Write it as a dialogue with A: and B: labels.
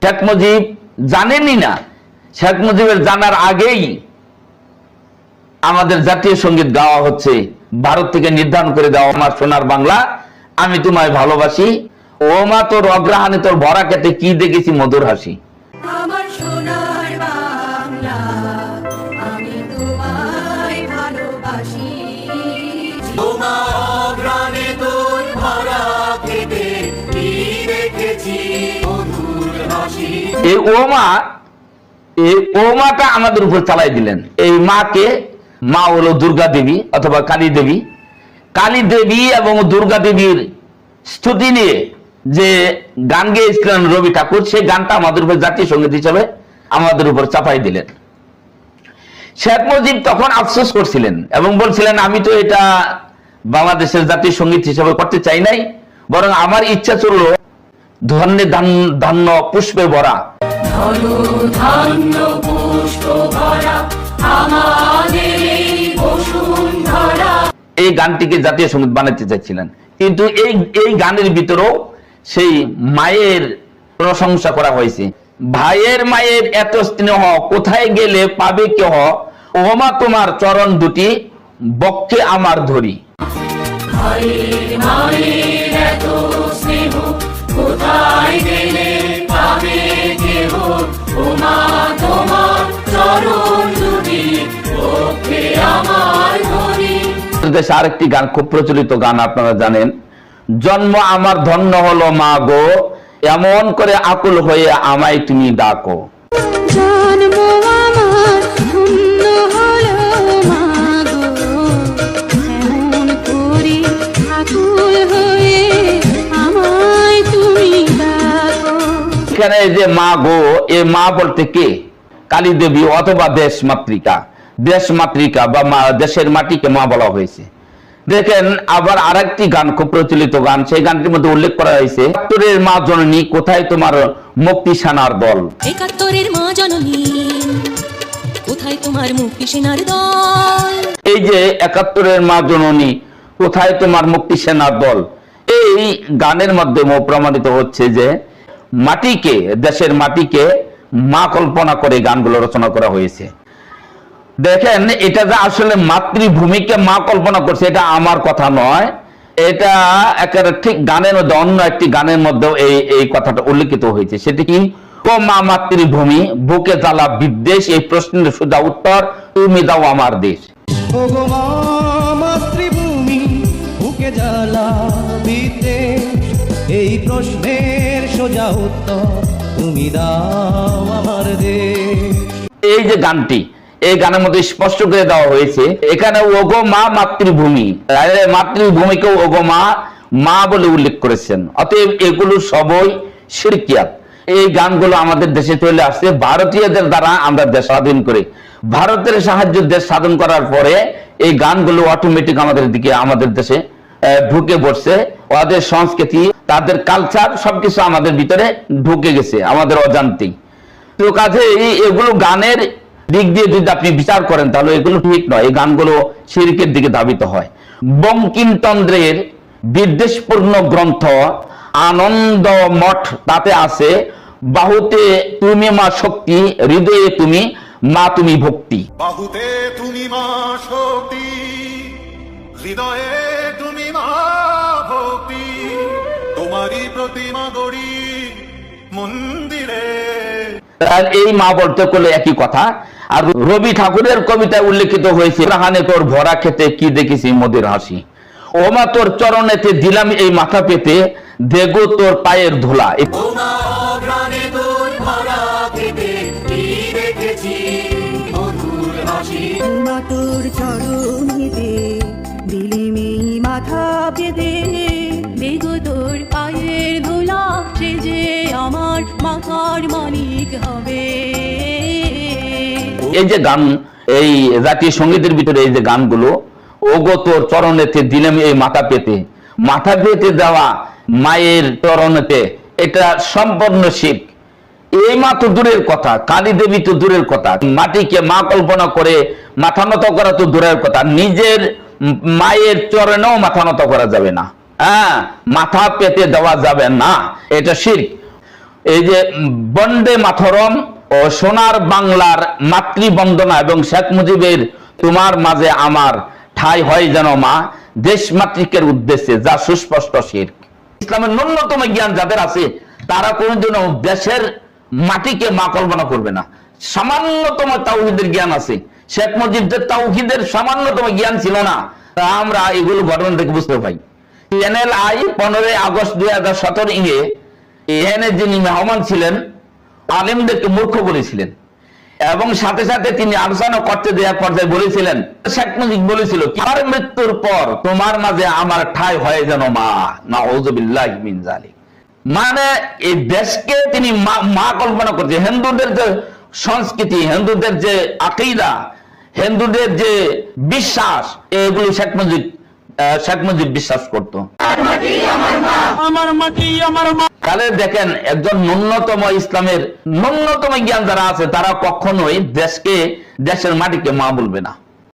A: শেখ মুজিব জানেনই না। শেখ মুজিবের জানার আগেই আমাদের জাতীয় সঙ্গীত গাওয়া হচ্ছে, ভারত থেকে নির্ধারণ করে দেওয়া, আমার সোনার বাংলা আমি তোমায় ভালোবাসি, ও মা তোর অগ্রহাণে তোর ভরা খেতে কি দেখেছি মধুর হাসি।
B: আমার সোনার বাংলা আমি তোমায় ভালোবাসি, তোমার অগ্রহাণে তোর ভরা খেতে কি দেখেছি মধুর হাসি।
A: এই ও মাটা আমাদের উপর চালাই দিলেন। এই মাকে, মা হলো দুর্গা দেবী অথবা কালী দেবী। কালী দেবী এবং দুর্গা দেবীর স্তুতি নিয়ে যে গান গেয়েছিলেন রবি ঠাকুর, সেই গানটা আমাদের উপর জাতীয় সঙ্গীত হিসেবে আমাদের উপর চাপাই দিলেন। শেখ মুজিব তখন আফসোস করছিলেন এবং বলছিলেন, আমি তো এটা বাংলাদেশের জাতীয় সঙ্গীত হিসেবে করতে চাই নাই, বরং আমার ইচ্ছা চলল ধন্যে ধান্য পুষ্পে ভরা, এই গানটিকে জাতীয় সঙ্গীত বানাতে চাইছিলেন। কিন্তু এই গানের ভিতরেও সেই মায়ের প্রশংসা করা হয়েছে। ভাইয়ের মায়ের এত স্নেহ কোথায় গেলে পাবে কেহ, ও মা তোমার চরণ দুটি বক্ষে আমার ধরি। দেশে আরেকটি গান খুব প্রচলিত গান আপনারা জানেন, জন্ম আমার ধন্য হলো মা গো, এমন করে আকুল হয়ে আমায় তুমি ডাকো।
C: জন্ম আমার ধন্য হলো মা গো, এমন করে আকুল হয়ে আমায় তুমি ডাকো।
A: এখানে যে মা গো, এ মা বলতে কে? কালী দেবী অথবা দেশ মাতৃকা বা দেশের মাটিকে মা বলা হয়েছে। দেখেন আবার আরেকটি গান খুব প্রচলিত গান, সেই গানটির মধ্যে উল্লেখ করা হয়েছে, ৭১-এর মা জননী কোথায় তোমার মুক্তি সেনার দল।
C: ৭১-এর মা জননী কোথায় তোমার মুক্তি সেনার দল।
A: এই যে ৭১-এর মা জননী কোথায় তোমার মুক্তি সেনার দল, এই গানের মাধ্যমে প্রমাণিত হচ্ছে যে মাটিকে, দেশের মাটিকে মা কল্পনা করে গানগুলো রচনা করা হয়েছে। দেখেন এটা যে আসলে মাতৃভূমিকে মা কল্পনা করছে, এটা আমার কথা নয়, এটা একেবারে ঠিক গানের মধ্যে, অন্য একটি গানের মধ্যেও এই কথাটা উল্লেখিত হয়েছে। সেটি কি? ও মা মাতৃভূমি বুকে জ্বালা বিদ্বেষ, এই প্রশ্নের সোজা উত্তর তুমি দাও আমার দেশ।
D: ও গো মা মাতৃভূমি বুকে জ্বালা বিদ্বেষ, এই প্রশ্নের সোজা উত্তর তুমি দাও আমার দেশ।
A: এই যে গানটি, এই গানের মধ্যে স্পষ্ট করে দেওয়া হয়েছে, এখানে ওগো মা মাতৃভূমি, মাতৃভূমিকে ওগো মা বলে উল্লেখ করেছেন। অতএব এগুলো সবই শিরকিয়াত। এই গানগুলো আমাদের দেশে চলে আসছে ভারতীয়দের দ্বারা, আমরা দেশ স্বাধীন করে, ভারতের সাহায্য দেশ স্বাধীন করার পরে এই গানগুলো অটোমেটিক আমাদের দেশে ঢুকে পড়ছে। ওদের সংস্কৃতি, তাদের কালচার সবকিছু আমাদের ভিতরে ঢুকে গেছে আমাদের অজান্তেই। তো কাজে এগুলো গানের দিক দিয়ে যদি আপনি বিচার করেন তাহলে এগুলো ঠিক নয়, এই গানগুলো শিরকের দিকে ধাবিত হয়। বঙ্কিমচন্দ্রের বিদ্বেষপূর্ণ গ্রন্থ আনন্দ মঠ, তাতে আছে বাহুতে তুমি মা শক্তি, হৃদয়ে তুমি মা তুমি ভক্তি।
E: বাহুতে তুমি মা শক্তি, হৃদয়ে তুমি মা ভক্তি, তোমারই প্রতিমা গড়ি মন্দিরে।
A: এই মা বলতে করলে একই কথা। আর রবি ঠাকুরের কবিতায় উল্লেখিত হয়েছে, রাহানে তোর ভরা খেতে কি দেখেছি মধুর হাসি, ও মা তোর চরণেতে দিলাম এই মাথা পেতে, দেগো তোর পায়ের ধুলা।
B: তোর চরণেতে দিলিম এই মাথা পেতে, দেগো তোর পায়ের ধুলা, সে যে আমার মাথার মালিক হবে।
A: এই যে গান, এই জাতীয় সঙ্গীতের ভিতরে এই যে গানগুলো, ওগো তোর চরণেতে দিলাম এই মাথা পেতে দেওয়া মায়ের চরণেতে, এটা সম্পূর্ণ শিব। এই মা তো দূরের কথা, কালী দেবী তো দূরের কথা, মাটিকে মা কল্পনা করে মাথা নত করা তো দূরের কথা, নিজের মায়ের চরণেও মাথা নত করা যাবে না, মাথা পেতে দেওয়া যাবে না, এটা শিরক। এই যে বন্দে মাতরম ও সোনার বাংলার মাতৃবন্দনা এবং শেখ মুজিবের তোমার মাঝে আমার ঠাঁই হয় যেন মা, দেশ মাতৃকের উদ্দেশ্যে, যা সুস্পষ্ট শিরক। ইসলামের ন্যূনতম জ্ঞান যাদের আছে তারা কোনোদিনও দেশের মাটিকে মা কল্পনা করবে না। সামান্যতম তাওহীদের জ্ঞান আছে, শেখ মুজিবের তাওহীদের সামান্যতম জ্ঞান ছিল না, তা আমরা এগুলো ঘটনা থেকে বুঝতে পাই। NLI 15 আগস্ট 2017 এখানে যিনি মেহমান ছিলেন আলেমদেরকে মূর্খ বলেছিলেন এবং সাথে সাথে তিনি আলোচনা করতে দেওয়ার পর্যায়ে বলেছিলেন, শেখ মুজিব বলেছিল আমার মৃত্যুর পর তোমার মাঝে আমার ঠাঁই হয় যেন মা, নাউযুবিল্লাহি মিন যালিক। মানে এই দেশকে তিনি মা কল্পনা করছে। হিন্দুদের যে সংস্কৃতি, হিন্দুদের যে আকীদা, হিন্দুদের যে বিশ্বাস, এগুলো শেখ মুজিব বিশ্বাস করত। তাহলে দেখেন, একজন ন্যূনতম ইসলামের ন্যূনতম জ্ঞান যারা আছে তারা কখনোই দেশের মাটিকে মা বলবে না।